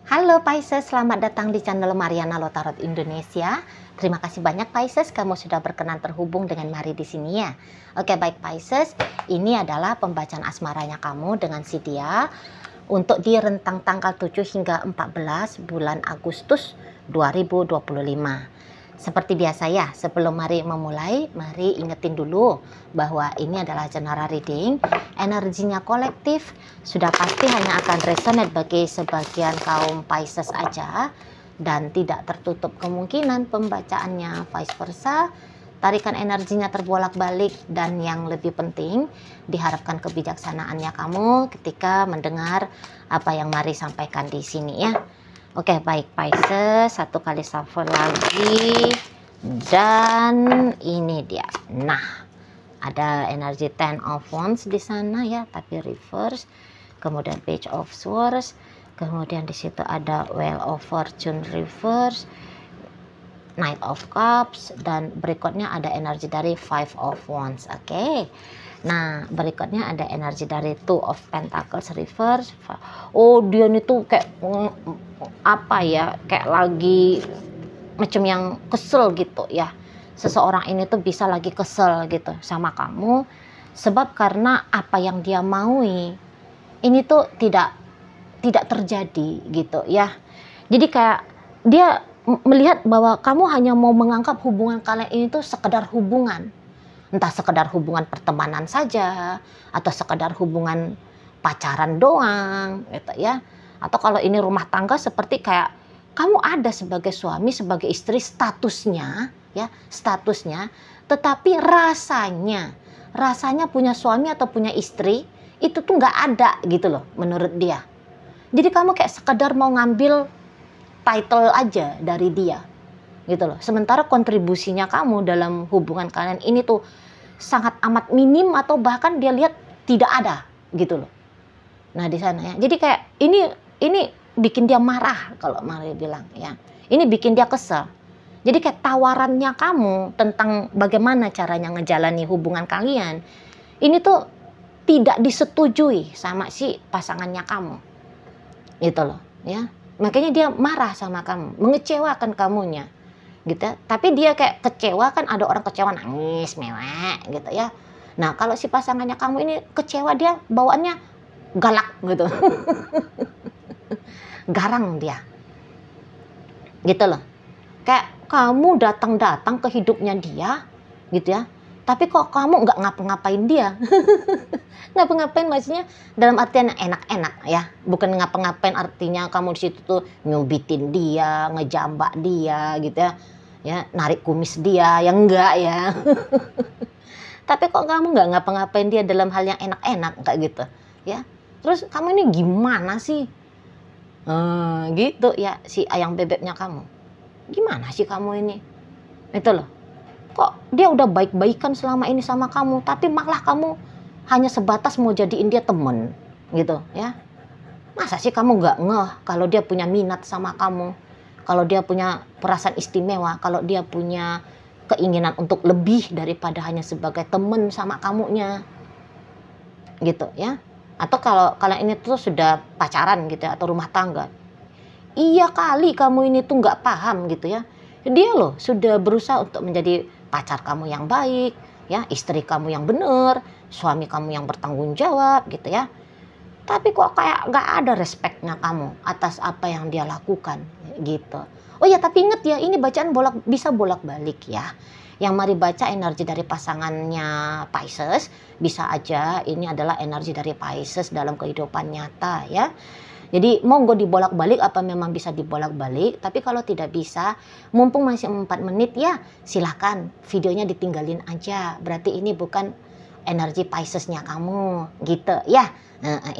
Halo Pisces, selamat datang di channel Mariana Lotarot Indonesia. Terima kasih banyak Pisces, kamu sudah berkenan terhubung dengan Mari di sini ya. Oke baik Pisces, ini adalah pembacaan asmaranya kamu dengan si dia untuk di rentang tanggal 7 hingga 14 bulan Agustus 2025. Seperti biasa ya, sebelum Mari memulai, Mari ingetin dulu bahwa ini adalah general reading. Energinya kolektif, sudah pasti hanya akan resonate bagi sebagian kaum Pisces aja. Dan tidak tertutup kemungkinan pembacaannya vice versa. Tarikan energinya terbolak-balik dan yang lebih penting, diharapkan kebijaksanaannya kamu ketika mendengar apa yang Mari sampaikan di sini ya. Oke, baik Pisces, satu kali shuffle lagi. Dan ini dia. Nah, ada energi Ten of Wands di sana ya, tapi reverse. Kemudian Page of Swords. Kemudian di situ ada Wheel of Fortune reverse. Knight of Cups, dan berikutnya ada energi dari Five of Wands. Oke. Nah, berikutnya ada energi dari Two of Pentacles reverse. Oh, dia nih tuh kayak apa ya? Kayak lagi macam yang kesel gitu ya. Seseorang ini tuh bisa lagi kesel gitu sama kamu sebab karena apa yang dia maui ini tuh tidak terjadi gitu ya. Jadi kayak dia melihat bahwa kamu hanya mau menganggap hubungan kalian ini tuh sekedar hubungan. Entah sekedar hubungan pertemanan saja, atau sekedar hubungan pacaran doang, gitu ya. Atau kalau ini rumah tangga seperti kayak kamu ada sebagai suami, sebagai istri statusnya, ya, statusnya. Tetapi rasanya punya suami atau punya istri, itu tuh nggak ada gitu loh menurut dia. Jadi kamu kayak sekedar mau ngambil title aja dari dia gitu loh. Sementara kontribusinya kamu dalam hubungan kalian ini tuh sangat amat minim atau bahkan dia lihat tidak ada gitu loh. Nah di sana ya. Jadi kayak ini bikin dia marah kalau Mari bilang ya. Ini bikin dia kesel. Jadi kayak tawarannya kamu tentang bagaimana caranya ngejalani hubungan kalian ini tuh tidak disetujui sama si pasangannya kamu. Gitu loh ya. Makanya dia marah sama kamu, mengecewakan kamunya gitu ya. Tapi dia kayak kecewa, kan ada orang kecewa nangis mewek gitu ya. Nah kalau si pasangannya kamu ini kecewa, dia bawaannya galak gitu. Garang dia gitu loh. Kayak kamu datang ke hidupnya dia gitu ya, tapi kok kamu nggak ngapa-ngapain dia. Ngapa-ngapain maksudnya dalam artian enak-enak ya, bukan ngapa-ngapain artinya kamu di situ tuh nyubitin dia, ngejambak dia gitu ya, narik kumis dia, yang enggak ya. Tapi kok kamu nggak ngapa-ngapain dia dalam hal yang enak-enak kayak gitu ya. Terus kamu ini gimana sih? Gitu ya si ayang bebeknya kamu. Gimana sih kamu ini? Itu loh. Kok dia udah baik-baikan selama ini sama kamu, tapi malah kamu hanya sebatas mau jadiin dia temen gitu ya. Masa sih kamu nggak ngeh kalau dia punya minat sama kamu, kalau dia punya perasaan istimewa, kalau dia punya keinginan untuk lebih daripada hanya sebagai temen sama kamunya gitu ya. Atau kalau kalian ini tuh sudah pacaran gitu ya, atau rumah tangga, iya kali kamu ini tuh nggak paham gitu ya. Dia loh sudah berusaha untuk menjadi pacar kamu yang baik ya, istri kamu yang benar, suami kamu yang bertanggung jawab gitu ya. Tapi kok kayak nggak ada respeknya kamu atas apa yang dia lakukan gitu. Oh ya, tapi inget ya, ini bacaan bisa bolak-balik ya. Yang Mari baca energi dari pasangannya Pisces, bisa aja ini adalah energi dari Pisces dalam kehidupan nyata ya. Jadi monggo dibolak-balik apa memang bisa dibolak-balik. Tapi kalau tidak bisa, mumpung masih 4 menit ya, silahkan videonya ditinggalin aja. Berarti ini bukan energi Pisces-nya kamu gitu ya.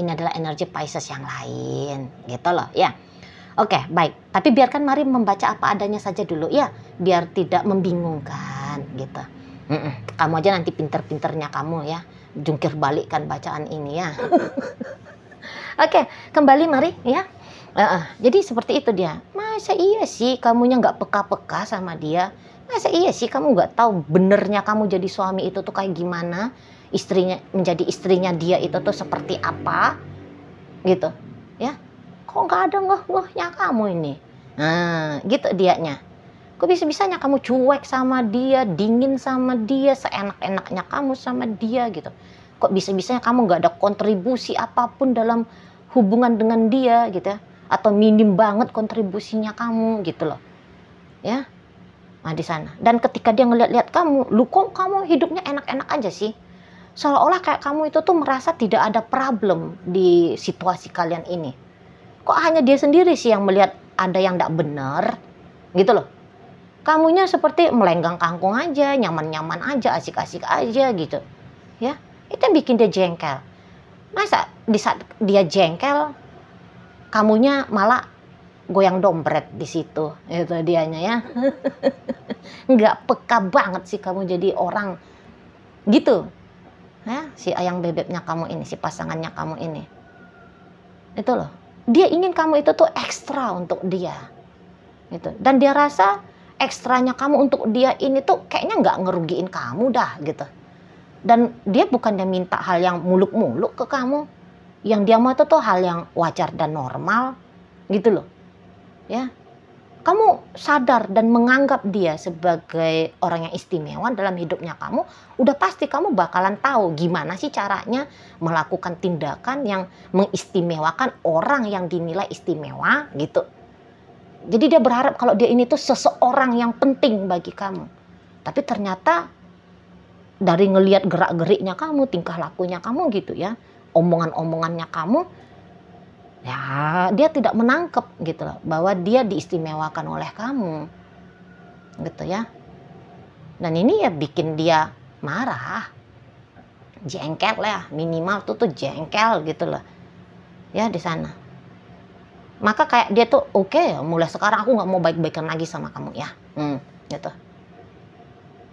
Ini adalah energi Pisces yang lain gitu loh ya. Oke baik, tapi biarkan Mari membaca apa adanya saja dulu ya, biar tidak membingungkan gitu. Kamu aja nanti pinter-pinternya kamu ya, jungkir balikkan bacaan ini ya. Oke, kembali Mari ya. Jadi seperti itu dia. Masa iya sih kamunya nggak peka-peka sama dia? Masa iya sih kamu nggak tahu benernya kamu jadi suami itu tuh kayak gimana? Menjadi istrinya dia itu tuh seperti apa? Gitu, ya. kok nggak ada ngeh-ngehnya kamu ini. Nah, gitu dianya. Kok bisa-bisanya kamu cuek sama dia, dingin sama dia, seenak-enaknya kamu sama dia gitu. Kok bisa-bisanya kamu nggak ada kontribusi apapun dalam hubungan dengan dia gitu ya. Atau minim banget kontribusinya kamu gitu loh. Ya. Nah di sana. Dan ketika dia ngeliat-liat kamu, lu kok kamu hidupnya enak-enak aja sih. Seolah-olah kayak kamu itu tuh merasa tidak ada problem di situasi kalian ini. Kok hanya dia sendiri sih yang melihat ada yang tidak benar gitu loh. Kamunya seperti melenggang kangkung aja, nyaman-nyaman aja, asik-asik aja gitu. Ya, itu yang bikin dia jengkel. Masa di saat dia jengkel, kamunya malah goyang dompet di situ. Itu dianya ya. Nggak peka banget sih kamu jadi orang gitu. Ya, si ayang bebeknya kamu ini, si pasangannya kamu ini. Itu loh. Dia ingin kamu itu tuh ekstra untuk dia. Gitu. Dan dia rasa ekstranya kamu untuk dia ini tuh kayaknya nggak ngerugiin kamu dah gitu. Dan dia bukannya minta hal yang muluk-muluk ke kamu. Yang dia mau itu tuh hal yang wajar dan normal gitu loh. Ya. Kamu sadar dan menganggap dia sebagai orang yang istimewa dalam hidupnya kamu, udah pasti kamu bakalan tahu gimana sih caranya melakukan tindakan yang mengistimewakan orang yang dinilai istimewa gitu. Jadi dia berharap kalau dia ini tuh seseorang yang penting bagi kamu. Tapi ternyata dari ngelihat gerak-geriknya kamu, tingkah lakunya kamu gitu ya, omongan-omongannya kamu, ya dia tidak menangkap gitu loh, bahwa dia diistimewakan oleh kamu. Gitu ya. Dan ini ya bikin dia marah. Jengkel ya, minimal tuh jengkel gitu loh. Ya di sana. Maka kayak dia tuh oke, mulai sekarang aku nggak mau baik-baikan lagi sama kamu ya, gitu.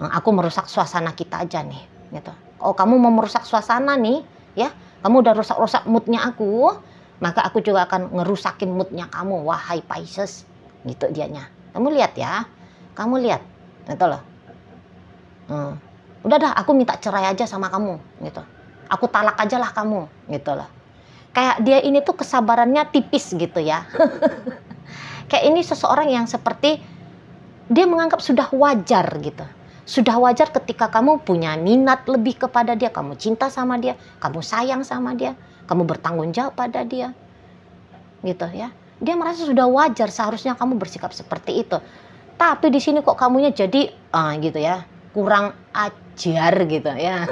Aku merusak suasana kita aja nih, gitu. Oh kamu mau merusak suasana nih, ya, kamu udah rusak-rusak moodnya aku, maka aku juga akan ngerusakin moodnya kamu, wahai Pisces, gitu dianya. Kamu lihat ya, kamu lihat, gitu loh. Udah dah, aku minta cerai aja sama kamu, gitu. Aku talak aja lah kamu, gitu loh. Kayak dia ini tuh kesabarannya tipis gitu ya. Kayak ini seseorang yang seperti dia menganggap sudah wajar gitu. Sudah wajar ketika kamu punya minat lebih kepada dia, kamu cinta sama dia, kamu sayang sama dia, kamu bertanggung jawab pada dia. Gitu ya. Dia merasa sudah wajar seharusnya kamu bersikap seperti itu. Tapi di sini kok kamunya jadi gitu ya, kurang ajar gitu ya.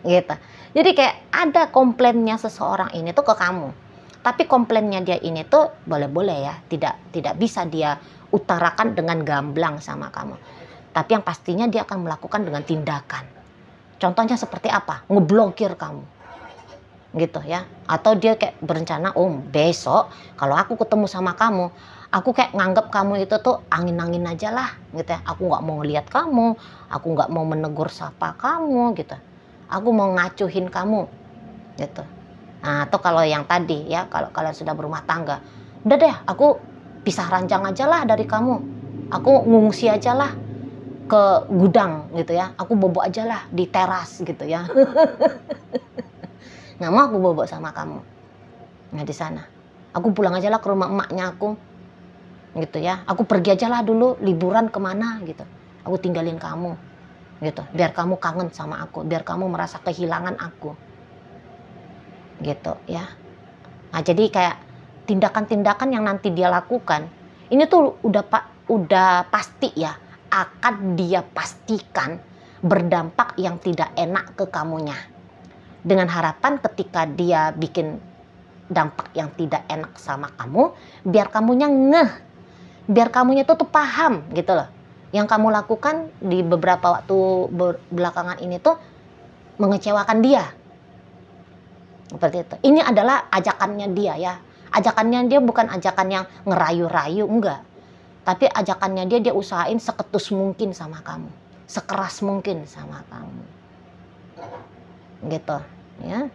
Gitu. Jadi kayak ada komplainnya seseorang ini tuh ke kamu. Tapi komplainnya dia ini tuh boleh-boleh ya, tidak bisa dia utarakan dengan gamblang sama kamu. Tapi yang pastinya dia akan melakukan dengan tindakan. Contohnya seperti apa? Ngeblokir kamu. Gitu ya. Atau dia kayak berencana, besok kalau aku ketemu sama kamu, aku kayak nganggap kamu itu tuh angin-angin aja lah gitu ya. Aku nggak mau ngeliat kamu, aku nggak mau menegur sapa kamu gitu. Aku mau ngacuhin kamu gitu. Nah, atau kalau yang tadi ya, kalau kalian sudah berumah tangga, udah deh aku pisah ranjang aja lah dari kamu, aku ngungsi aja lah ke gudang gitu ya, aku bobo aja lah di teras gitu ya. Nggak mau aku bobo sama kamu. Nah di sana aku pulang aja lah ke rumah emaknya aku gitu ya, aku pergi aja lah dulu liburan kemana gitu, aku tinggalin kamu gitu, biar kamu kangen sama aku, biar kamu merasa kehilangan aku gitu ya. Nah jadi kayak tindakan-tindakan yang nanti dia lakukan ini tuh udah pasti ya, akan dia pastikan berdampak yang tidak enak ke kamunya, dengan harapan ketika dia bikin dampak yang tidak enak sama kamu, biar kamunya ngeh, biar kamunya tuh paham gitu loh. Yang kamu lakukan di beberapa waktu belakangan ini tuh mengecewakan dia. Seperti itu. Ini adalah ajakannya dia ya. Ajakannya dia bukan ajakan yang ngerayu-rayu, enggak. Tapi ajakannya dia usahain seketus mungkin sama kamu. Sekeras mungkin sama kamu. Gitu ya.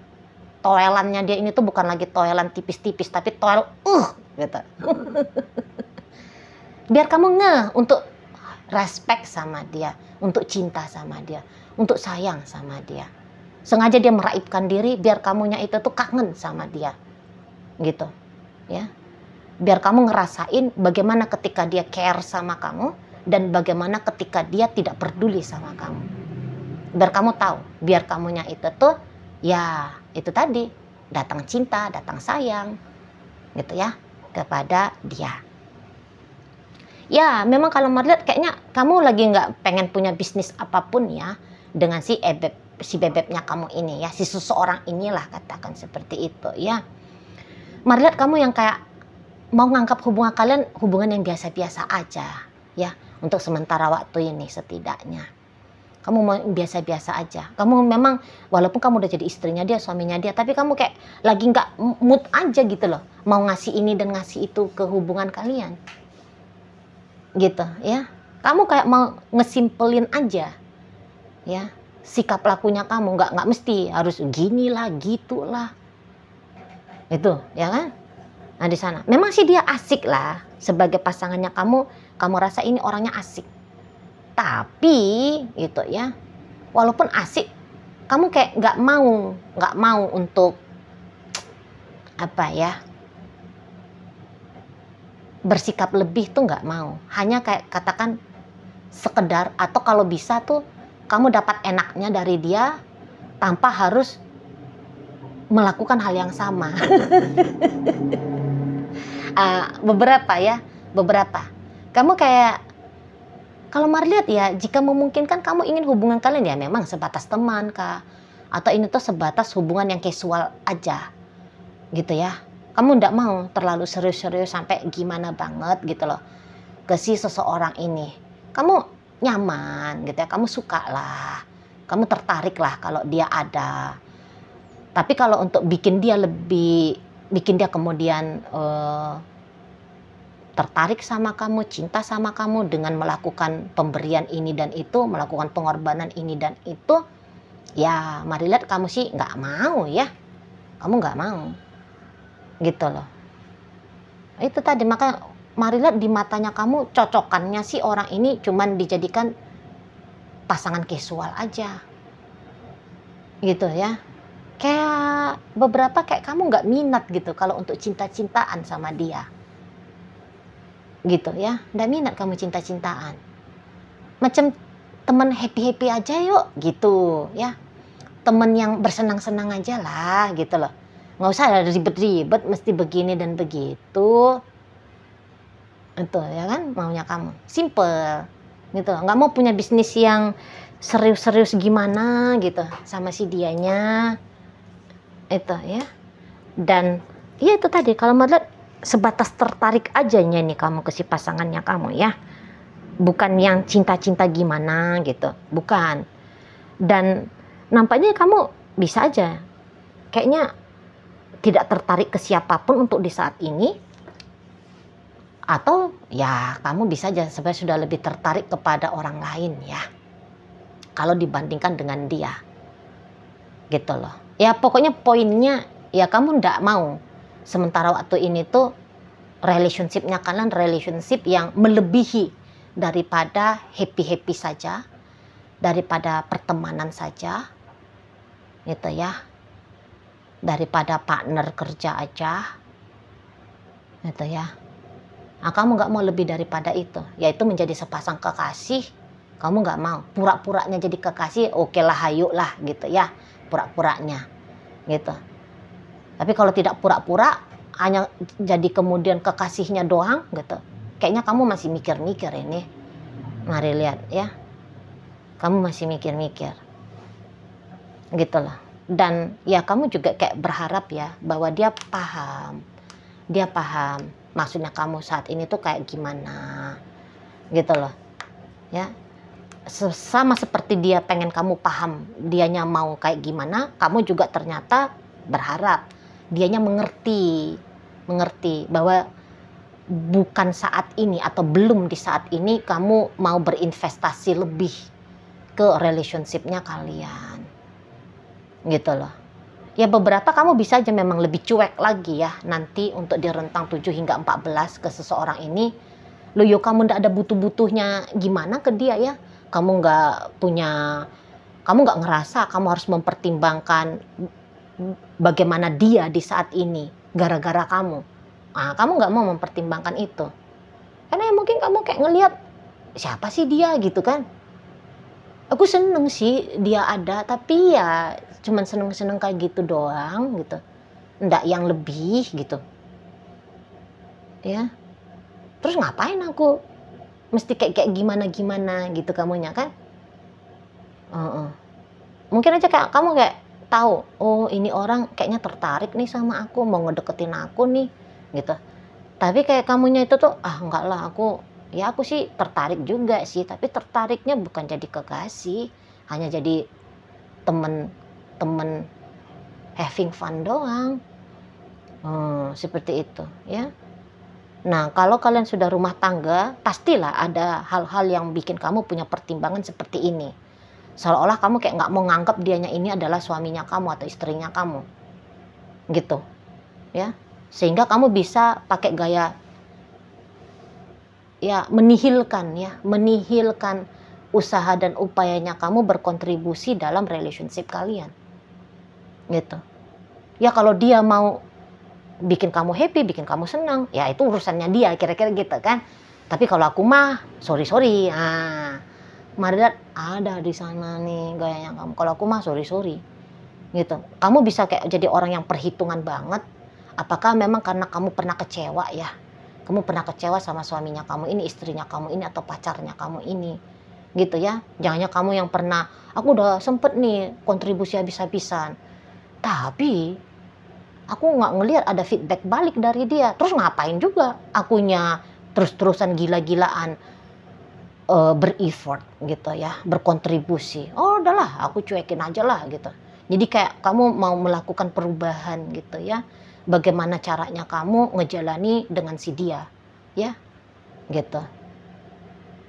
Toelannya dia ini tuh bukan lagi toelan tipis-tipis, tapi toel gitu. Biar kamu ngeh untuk respect sama dia, untuk cinta sama dia, untuk sayang sama dia. Sengaja dia meraibkan diri biar kamunya itu tuh kangen sama dia. gitu ya. Biar kamu ngerasain bagaimana ketika dia care sama kamu dan bagaimana ketika dia tidak peduli sama kamu. Biar kamu tahu, biar kamunya itu tuh ya itu tadi, datang cinta, datang sayang gitu ya kepada dia. Ya memang kalau melihat kayaknya kamu lagi nggak pengen punya bisnis apapun ya dengan si bebeknya kamu ini ya, si seseorang inilah, katakan seperti itu ya. Melihat kamu yang kayak mau nganggap hubungan kalian hubungan yang biasa-biasa aja ya, untuk sementara waktu ini setidaknya. Kamu mau biasa-biasa aja. Kamu memang walaupun kamu udah jadi istrinya dia, suaminya dia, tapi kamu kayak lagi nggak mood aja gitu loh. Mau ngasih ini dan ngasih itu ke hubungan kalian. Gitu ya. Kamu kayak mau ngesimpelin aja. Ya. Sikap lakunya kamu nggak mesti harus gini lah, gitu lah. Itu, ya kan? Nah di sana, memang sih dia asik lah sebagai pasangannya kamu rasa ini orangnya asik. Tapi gitu ya, walaupun asik, kamu kayak nggak mau untuk apa ya, bersikap lebih tuh nggak mau. Hanya kayak katakan sekedar, atau kalau bisa tuh kamu dapat enaknya dari dia tanpa harus melakukan hal yang sama. Beberapa. Kamu kayak, kalau Mari lihat ya, jika memungkinkan kamu ingin hubungan kalian ya memang sebatas teman kah, atau ini tuh sebatas hubungan yang casual aja, gitu ya. Kamu ndak mau terlalu serius-serius sampai gimana banget gitu loh ke si seseorang ini. Kamu nyaman gitu ya, kamu suka lah, kamu tertarik lah kalau dia ada. Tapi kalau untuk bikin dia kemudian tertarik sama kamu, cinta sama kamu dengan melakukan pemberian ini dan itu, melakukan pengorbanan ini dan itu, ya Mari lihat kamu sih nggak mau ya. Kamu nggak mau. Gitu loh. Itu tadi, maka Mari lihat di matanya kamu cocokannya sih orang ini cuman dijadikan pasangan casual aja. Gitu ya. Kayak beberapa kayak kamu nggak minat gitu kalau untuk cinta-cintaan sama dia. Gitu ya, nggak minat kamu cinta-cintaan. Macam temen happy-happy aja yuk gitu ya. Temen yang bersenang-senang aja lah gitu loh. Nggak usah ada ribet-ribet mesti begini dan begitu. Itu ya kan maunya kamu. Simple gitu. Nggak mau punya bisnis yang serius-serius gimana gitu sama si dianya. Itu ya. Dan ya itu tadi, kalau melihat sebatas tertarik aja nih kamu ke si pasangannya kamu ya. Bukan yang cinta-cinta gimana gitu. Bukan. Dan nampaknya kamu bisa aja kayaknya tidak tertarik ke siapapun untuk di saat ini. Atau ya kamu bisa aja sebenarnya sudah lebih tertarik kepada orang lain ya. Kalau dibandingkan dengan dia. Gitu loh. Ya pokoknya poinnya ya kamu ndak mau sementara waktu ini tuh relationship-nya kalian relationship yang melebihi daripada happy-happy saja, daripada pertemanan saja, gitu ya, daripada partner kerja aja, gitu ya. Nah, kamu nggak mau lebih daripada itu, yaitu menjadi sepasang kekasih. Kamu nggak mau, pura-puranya jadi kekasih, oke lah, hayu lah, gitu ya, pura-puranya, gitu. Tapi kalau tidak pura-pura, hanya jadi kemudian kekasihnya doang gitu. Kayaknya kamu masih mikir-mikir ini. Mari lihat ya. Kamu masih mikir-mikir. Gitu loh. Dan ya kamu juga kayak berharap ya bahwa dia paham. Dia paham maksudnya kamu saat ini tuh kayak gimana. Gitu loh. Ya. Sama seperti dia pengen kamu paham, dianya mau kayak gimana, kamu juga ternyata berharap dianya mengerti bahwa bukan saat ini atau belum di saat ini kamu mau berinvestasi lebih ke relationship-nya kalian. Gitu loh. Ya beberapa kamu bisa aja memang lebih cuek lagi ya nanti untuk di rentang 7 hingga 14 ke seseorang ini. Loh yo kamu ndak ada butuh-butuhnya gimana ke dia ya. Kamu nggak ngerasa kamu harus mempertimbangkan bagaimana dia di saat ini. gara-gara kamu. Nah, kamu nggak mau mempertimbangkan itu. Karena ya mungkin kamu kayak ngelihat, siapa sih dia gitu kan. Aku seneng sih dia ada, tapi ya cuman seneng-seneng kayak gitu doang gitu. Nggak yang lebih gitu. Ya. Terus ngapain aku mesti kayak gimana-gimana gitu kamunya kan. Mungkin aja kayak kamu kayak tahu, oh ini orang kayaknya tertarik nih sama aku, mau ngedeketin aku nih gitu. Tapi kayak kamunya itu tuh, enggak lah, aku sih tertarik juga sih, tapi tertariknya bukan jadi kekasih, hanya jadi temen having fun doang. Seperti itu ya. Nah, kalau kalian sudah rumah tangga, pastilah ada hal-hal yang bikin kamu punya pertimbangan seperti ini. Seolah-olah kamu kayak nggak mau nganggap dianya ini adalah suaminya kamu atau istrinya kamu. Gitu. Ya. Sehingga kamu bisa pakai gaya ya menihilkan usaha dan upayanya kamu berkontribusi dalam relationship kalian. Gitu. Ya kalau dia mau bikin kamu happy, bikin kamu senang, ya itu urusannya dia, kira-kira gitu kan. Tapi kalau aku mah, sorry. Maridat ada di sana nih gayanya kamu. Kalau aku mah sorry. Gitu. Kamu bisa kayak jadi orang yang perhitungan banget. Apakah memang karena kamu pernah kecewa ya? Kamu pernah kecewa sama suaminya kamu ini, istrinya kamu ini, atau pacarnya kamu ini. Gitu ya. Jangannya kamu yang pernah, aku udah sempet nih kontribusi habis-habisan. Tapi aku nggak ngelihat ada feedback balik dari dia. Terus ngapain juga akunya terus-terusan gila-gilaan ber-effort gitu ya, berkontribusi. Oh udahlah, aku cuekin aja lah gitu. Jadi kayak kamu mau melakukan perubahan gitu ya. Bagaimana caranya kamu ngejalani dengan si dia ya gitu.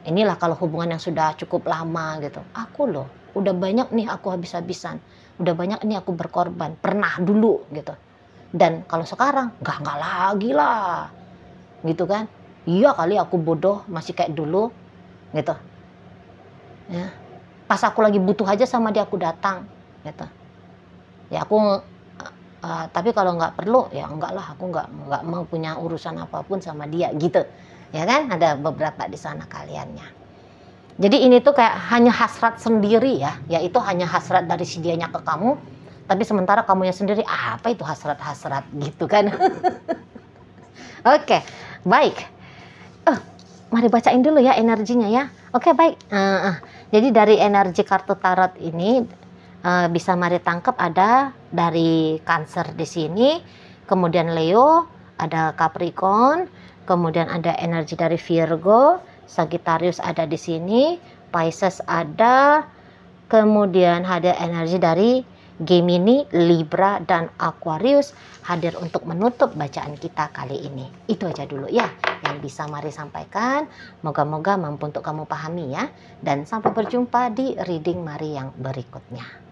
Inilah kalau hubungan yang sudah cukup lama gitu. Aku loh udah banyak nih aku habis-habisan, udah banyak nih aku berkorban, pernah dulu gitu. Dan kalau sekarang nggak lagi lah gitu kan. Iya kali aku bodoh masih kayak dulu gitu ya. Pas aku lagi butuh aja sama dia aku datang gitu ya. Aku tapi kalau nggak perlu ya enggak lah, aku nggak mau punya urusan apapun sama dia gitu ya kan. Ada beberapa di sana kaliannya. Jadi ini tuh kayak hanya hasrat sendiri ya, yaitu hanya hasrat dari si dianya ke kamu. Tapi sementara kamunya sendiri, apa itu hasrat-hasrat gitu kan. Oke, baik. Mari bacain dulu ya energinya ya. Oke, baik. Jadi dari energi kartu tarot ini bisa mari tangkap ada dari Cancer di sini, kemudian Leo, ada Capricorn, kemudian ada energi dari Virgo, Sagittarius ada di sini, Pisces ada, kemudian ada energi dari Gemini, Libra, dan Aquarius hadir untuk menutup bacaan kita kali ini. Itu aja dulu ya yang bisa mari sampaikan. Moga-moga mampu untuk kamu pahami ya. Dan sampai berjumpa di reading Mari yang berikutnya.